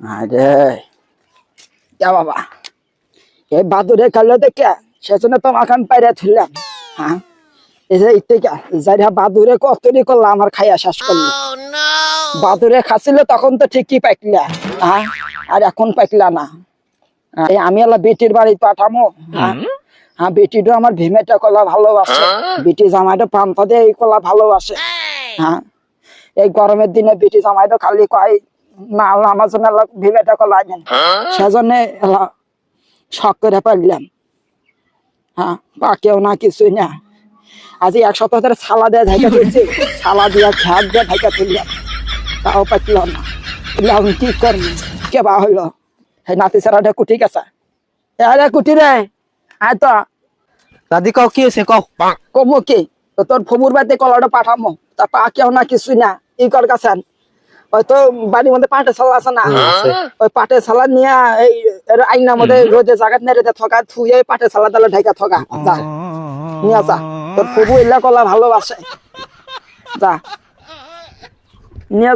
আরে কে বাবা এই বাদুরে কালো দেখে সেজন্য তোমাকে আমি পাইরা ধরলাম। হ্যাঁ এই যে ইত্তেকা যাইরা বাদুরে কতরি করলাম আমার খাইয়া শেষ করলো। বাদুরে খাচ্ছিল তখন তো ঠিকই পাইকলা, হ্যাঁ আর এখন পাইকলা না। এই আমি আলা বেটির বাড়ি পাঠামো। হ্যাঁ বেটিটা আমার ভীমেটা কলা ভালোবাসে, বেটি জামাইটা পান্তা দিয়ে এই কলা ভালোবাসে। হ্যাঁ এই গরমের দিনে বেটি জামাইটা খালি কয় না আমার জন্য ভীমেটা কলা আনেন, সেজন্য শখ করে পারলাম। হ্যাঁ পাকেও না কিছুই না। আজ এক সপ্তাহ ধরে ছালা দিয়ে ঢাকা তুলছি, ছালা দিয়া ঝাঁক দিয়ে ঢাকা তুললাম, তাও পাইল না। আমি কি করবো, কে বা হইলো নাতি ছাড়া কুটি গেছে। আরে কুটি রে আয় তো। দাদি কও কি হয়েছে কও। কমো কি তো তোর ফবুর বাড়িতে কলাটা পাঠামো, তা পাকেও না কিছুই না। ই কর কাছেন হয়তো বাড়ির মধ্যে পাটে ছালা আছে না, ওই পাটে ছালা নিয়ে এই আইনার মধ্যে রোদে জায়গা নেড়ে থকা থুয়ে পাটে ছালা দালে ঢাকা থকা যা নিয়ে আসা। তোর ফবু ইল্লা কলা ভালোবাসে, যা নিয়ে